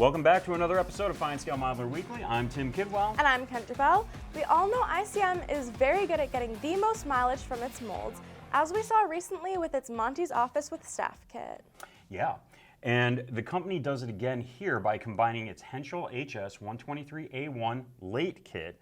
Welcome back to another episode of FineScale Modeler Weekly. I'm Tim Kidwell. And I'm Kendra Bell. We all know ICM is very good at getting the most mileage from its molds, as we saw recently with its Monty's Office with Staff kit. Yeah, and the company does it again here by combining its Henschel HS-123A1 late kit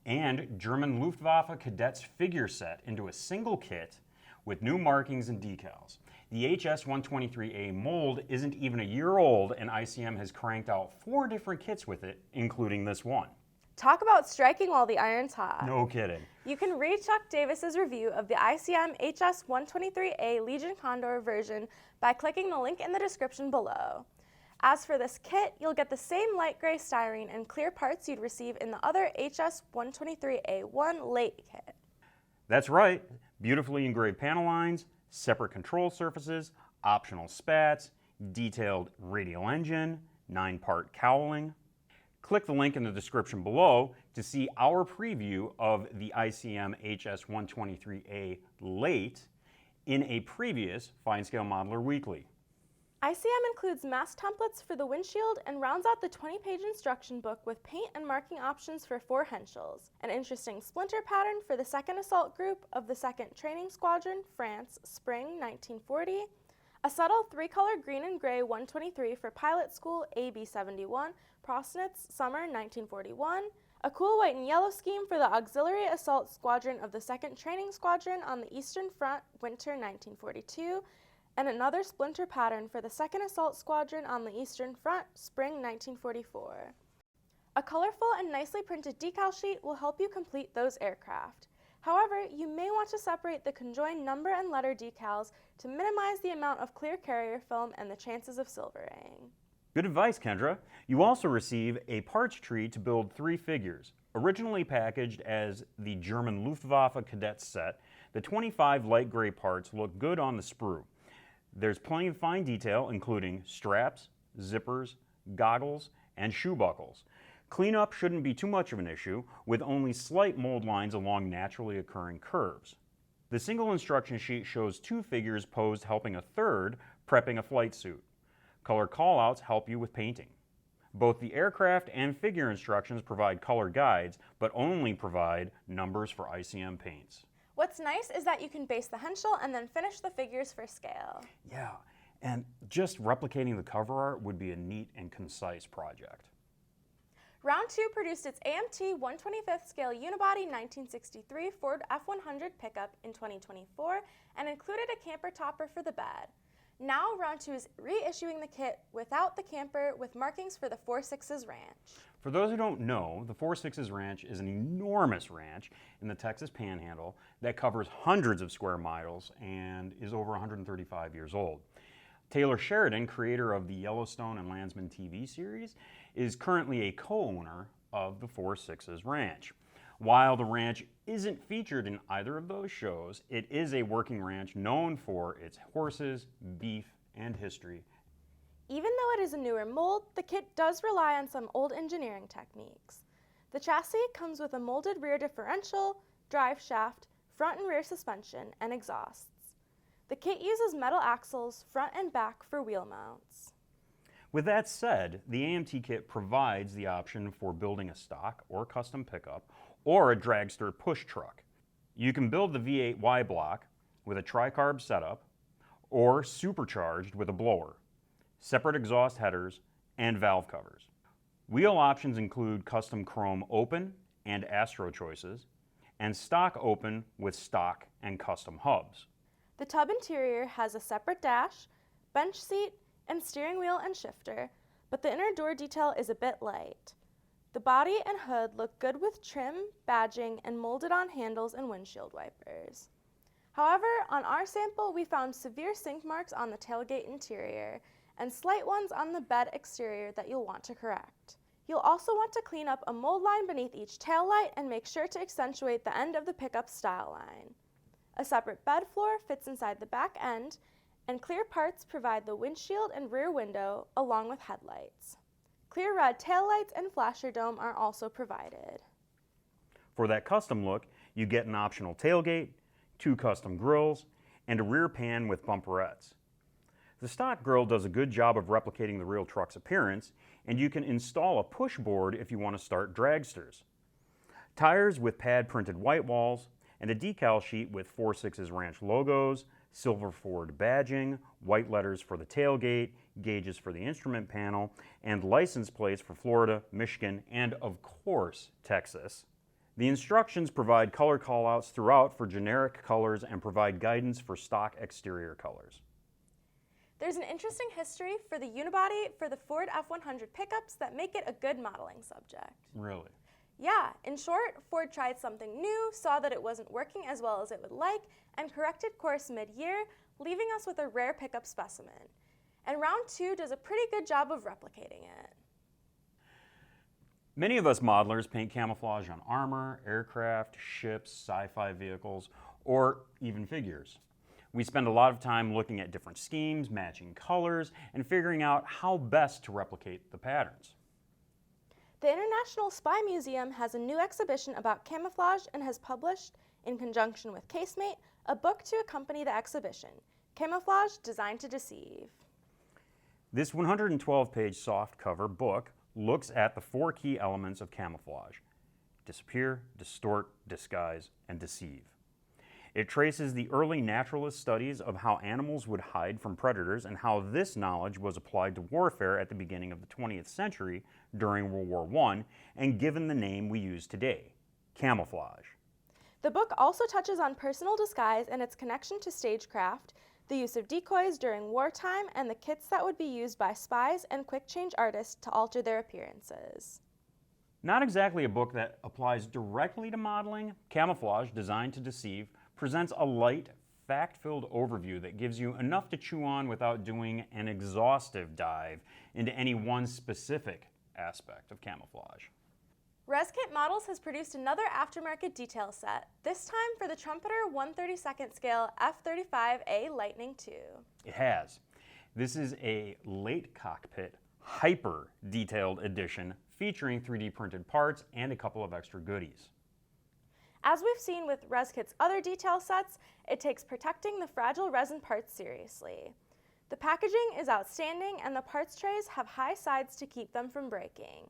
and German Luftwaffe Cadets figure set into a single kit with new markings and decals. The HS-123A mold isn't even a year old, and ICM has cranked out 4 different kits with it, including this one. Talk about striking while the iron's hot. No kidding. You can read Chuck Davis's review of the ICM HS-123A Legion Condor version by clicking the link in the description below. As for this kit, you'll get the same light gray styrene and clear parts you'd receive in the other HS-123A1 late kit. That's right. Beautifully engraved panel lines, separate control surfaces, optional spats, detailed radial engine, 9-part cowling. Click the link in the description below to see our preview of the ICM HS-123A late in a previous FineScale Modeler Weekly. ICM includes mask templates for the windshield and rounds out the 20-page instruction book with paint and marking options for 4 Henschels, an interesting splinter pattern for the 2nd Assault Group of the 2nd Training Squadron, France, Spring 1940, a subtle 3-color green and gray 123 for Pilot School AB71, Prosnitz, Summer 1941, a cool white and yellow scheme for the Auxiliary Assault Squadron of the 2nd Training Squadron on the Eastern Front, Winter 1942, and another splinter pattern for the 2nd Assault Squadron on the Eastern Front, Spring 1944. A colorful and nicely printed decal sheet will help you complete those aircraft. However, you may want to separate the conjoined number and letter decals to minimize the amount of clear carrier film and the chances of silvering. Good advice, Kendra. You also receive a parts tree to build 3 figures. Originally packaged as the German Luftwaffe Cadets set, the 25 light gray parts look good on the sprue. There's plenty of fine detail, including straps, zippers, goggles, and shoe buckles. Cleanup shouldn't be too much of an issue, with only slight mold lines along naturally occurring curves. The single instruction sheet shows 2 figures posed helping a third prepping a flight suit. Color callouts help you with painting. Both the aircraft and figure instructions provide color guides, but only provide numbers for ICM paints. What's nice is that you can base the Henschel and then finish the figures for scale. Yeah, and just replicating the cover art would be a neat and concise project. Round 2 produced its AMT 125th scale unibody 1963 Ford F100 pickup in 2024 and included a camper topper for the bed. Now Round 2 is reissuing the kit without the camper with markings for the 4.6's ranch. For those who don't know, the 4.6's ranch is an enormous ranch in the Texas Panhandle that covers hundreds of square miles and is over 135 years old. Taylor Sheridan, creator of the Yellowstone and Landsman TV series, is currently a co-owner of the 4.6's ranch. While the ranch isn't featured in either of those shows, it is a working ranch known for its horses, beef, and history. Even though it is a newer mold, the kit does rely on some old engineering techniques. The chassis comes with a molded rear differential, drive shaft, front and rear suspension, and exhausts. The kit uses metal axles front and back for wheel mounts. With that said, the AMT kit provides the option for building a stock or custom pickup or a dragster push truck. You can build the V8 Y block with a tricarb setup or supercharged with a blower, separate exhaust headers, and valve covers. Wheel options include custom chrome open and Astro choices, and stock open with stock and custom hubs. The tub interior has a separate dash, bench seat, and steering wheel and shifter, but the inner door detail is a bit light. The body and hood look good with trim, badging, and molded on handles and windshield wipers. However, on our sample, we found severe sink marks on the tailgate interior and slight ones on the bed exterior that you'll want to correct. You'll also want to clean up a mold line beneath each tail light and make sure to accentuate the end of the pickup style line. A separate bed floor fits inside the back end, and clear parts provide the windshield and rear window along with headlights. Clear red taillights and flasher dome are also provided. For that custom look, you get an optional tailgate, 2 custom grills, and a rear pan with bumperettes. The stock grille does a good job of replicating the real truck's appearance, and you can install a push board if you want to start dragsters. Tires with pad printed white walls, and a decal sheet with 4/6 Ranch logos, silver Ford badging, white letters for the tailgate, gauges for the instrument panel, and license plates for Florida, Michigan, and of course, Texas. The instructions provide color callouts throughout for generic colors and provide guidance for stock exterior colors. There's an interesting history for the unibody for the Ford F-100 pickups that make it a good modeling subject. Really? Yeah, in short, Ford tried something new, saw that it wasn't working as well as it would like, and corrected course mid-year, leaving us with a rare pickup specimen. And round 2 does a pretty good job of replicating it. Many of us modelers paint camouflage on armor, aircraft, ships, sci-fi vehicles, or even figures. We spend a lot of time looking at different schemes, matching colors, and figuring out how best to replicate the patterns. The International Spy Museum has a new exhibition about camouflage and has published, in conjunction with Casemate, a book to accompany the exhibition, Camouflage Designed to Deceive. This 112-page softcover book looks at the 4 key elements of camouflage: disappear, distort, disguise, and deceive. It traces the early naturalist studies of how animals would hide from predators and how this knowledge was applied to warfare at the beginning of the 20th century during World War I and given the name we use today, camouflage. The book also touches on personal disguise and its connection to stagecraft, the use of decoys during wartime, and the kits that would be used by spies and quick-change artists to alter their appearances. Not exactly a book that applies directly to modeling, Camouflage Designed to Deceive presents a light, fact-filled overview that gives you enough to chew on without doing an exhaustive dive into any one specific aspect of camouflage. Reskit Models has produced another aftermarket detail set, this time for the Trumpeter 1/32 scale F-35A Lightning II. It has. This is a late cockpit, hyper detailed edition featuring 3D printed parts and a couple of extra goodies. As we've seen with Reskit's other detail sets, it takes protecting the fragile resin parts seriously. The packaging is outstanding and the parts trays have high sides to keep them from breaking.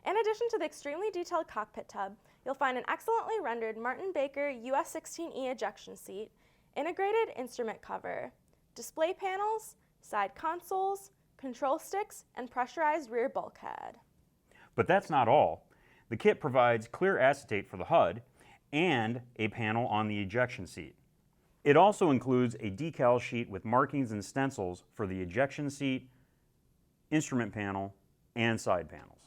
In addition to the extremely detailed cockpit tub, you'll find an excellently rendered Martin Baker US-16E ejection seat, integrated instrument cover, display panels, side consoles, control sticks, and pressurized rear bulkhead. But that's not all. The kit provides clear acetate for the HUD and a panel on the ejection seat. It also includes a decal sheet with markings and stencils for the ejection seat, instrument panel, and side panels.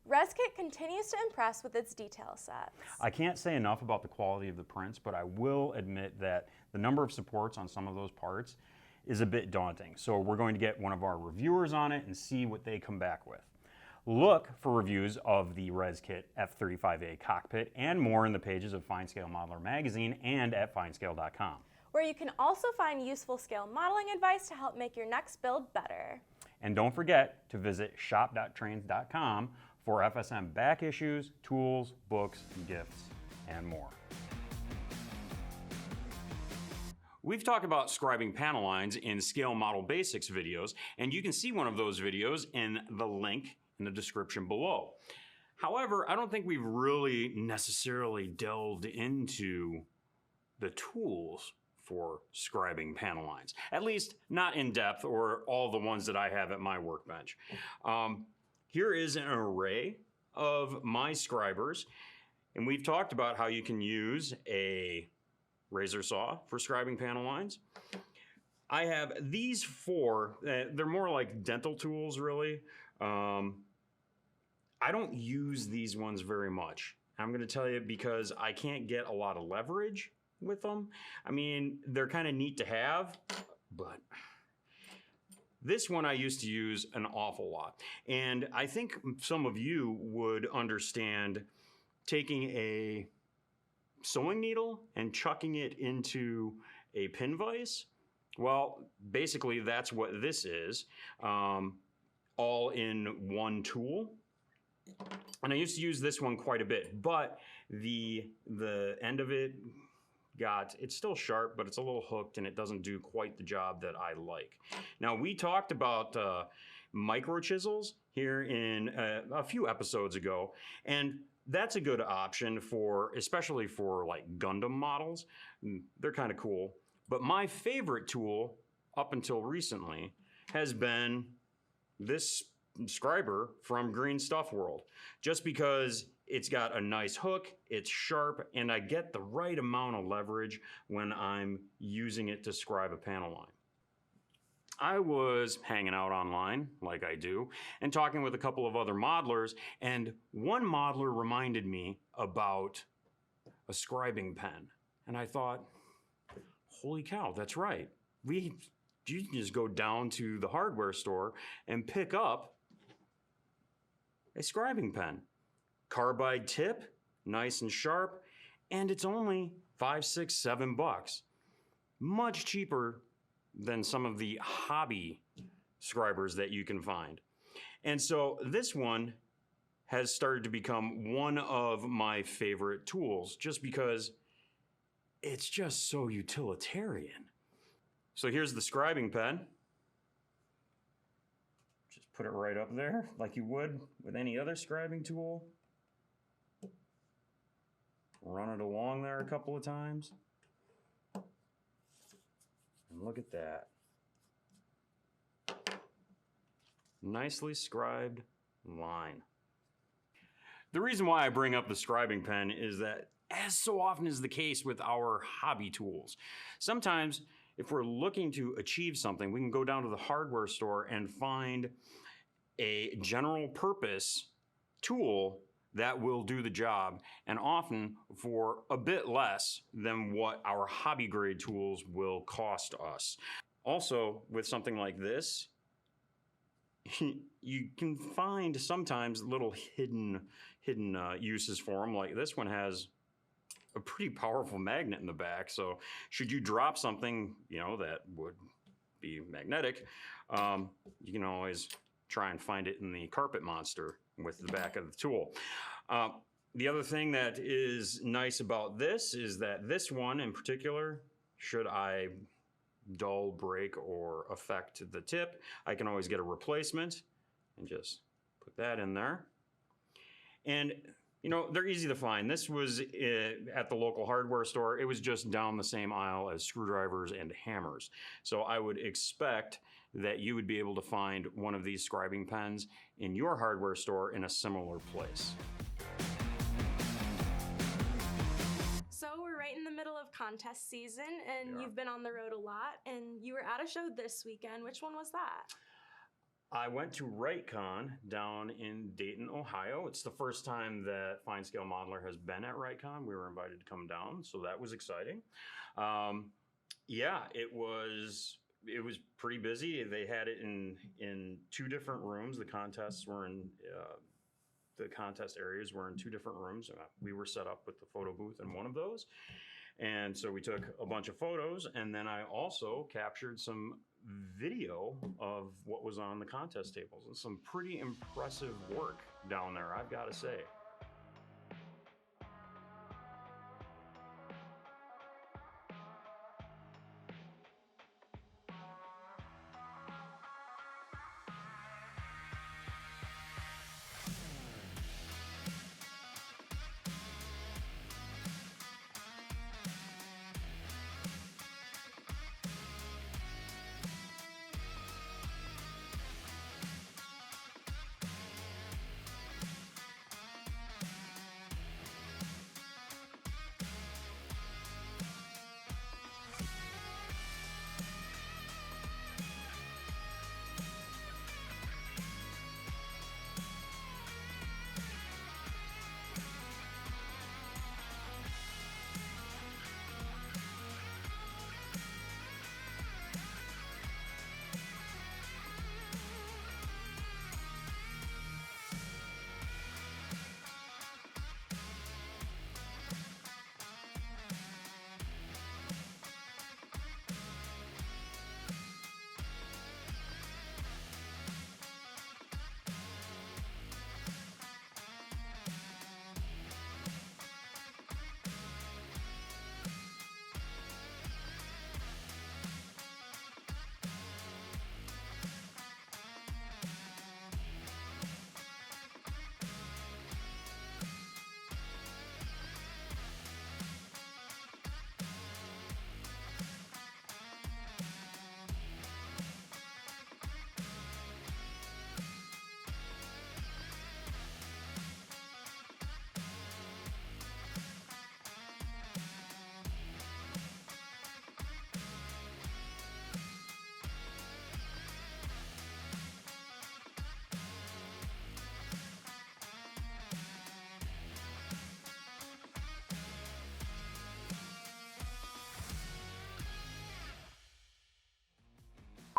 Reskit continues to impress with its detail sets. I can't say enough about the quality of the prints, but I will admit that the number of supports on some of those parts is a bit daunting. So we're going to get one of our reviewers on it and see what they come back with. Look for reviews of the Reskit F-35A cockpit and more in the pages of FineScale Modeler magazine and at FineScale.com. Where you can also find useful scale modeling advice to help make your next build better. And don't forget to visit shop.trains.com for FSM back issues, tools, books, gifts, and more. We've talked about scribing panel lines in Scale Model Basics videos, and you can see one of those videos in the link in the description below. However, I don't think we've really necessarily delved into the tools for scribing panel lines, at least not in depth or all the ones that I have at my workbench. Here is an array of my scribers, and we've talked about how you can use a razor saw for scribing panel lines. I have these 4, they're more like dental tools really. I don't use these ones very much. I'm going to tell you because I can't get a lot of leverage with them. I mean, they're kind of neat to have, but this one I used to use an awful lot. And I think some of you would understand taking a sewing needle and chucking it into a pin vise. Well, basically that's what this is, all in one tool. And I used to use this one quite a bit, but the end of it it's still sharp, but it's a little hooked and it doesn't do quite the job that I like. Now, we talked about micro chisels here in a few episodes ago, and that's a good option for, especially for like Gundam models. They're kind of cool. But my favorite tool up until recently has been this scriber from Green Stuff World, just because it's got a nice hook, it's sharp, and I get the right amount of leverage when I'm using it to scribe a panel line. I was hanging out online, like I do, and talking with a couple of other modelers, and one modeler reminded me about a scribing pen. And I thought, holy cow, that's right. You can just go down to the hardware store and pick up a scribing pen. Carbide tip, nice and sharp, and it's only $5, $6, $7. Much cheaper than some of the hobby scribers that you can find. And so this one has started to become one of my favorite tools just because it's just so utilitarian. So here's the scribing pen. Just put it right up there like you would with any other scribing tool. Run it along there a couple of times. And look at that. Nicely scribed line. The reason why I bring up the scribing pen is that, as so often is the case with our hobby tools, sometimes if we're looking to achieve something, we can go down to the hardware store and find a general purpose tool that will do the job, and often for a bit less than what our hobby grade tools will cost us. Also, with something like this, you can find sometimes little hidden uses for them. Like this one has a pretty powerful magnet in the back, so should you drop something, that would be magnetic, you can always try and find it in the carpet monster with the back of the tool. The other thing that is nice about this is that this one in particular, should I dull, break, or affect the tip, I can always get a replacement and just put that in there. And they're easy to find. This was at the local hardware store. It was just down the same aisle as screwdrivers and hammers. So I would expect that you would be able to find one of these scribing pens in your hardware store in a similar place. So we're right in the middle of contest season, and you've been on the road a lot, and you were at a show this weekend. Which one was that? I went to WrightCon down in Dayton, Ohio. It's the first time that FineScale Modeler has been at WrightCon. We were invited to come down, so that was exciting. It was pretty busy. They had it in two different rooms. The contests were in the contest areas were in two different rooms. We were set up with the photo booth in one of those. And so we took a bunch of photos, and then I also captured some video of what was on the contest tables, and some pretty impressive work down there, I've got to say.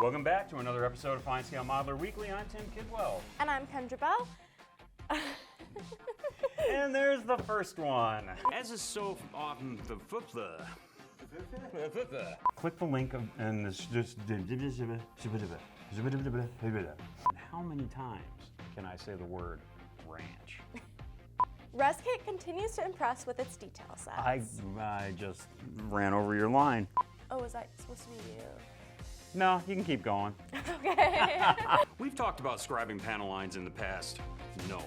Welcome back to another episode of FineScale Modeler Weekly. I'm Tim Kidwell. And I'm Kendra Bell. And there's the first one. As is so often click the link and it's just how many times can I say the word ranch? Reskit continues to impress with its detail sets. I just ran over your line. Oh, was that supposed to be you? No, you can keep going. Okay. We've talked about scribing panel lines in the past. No.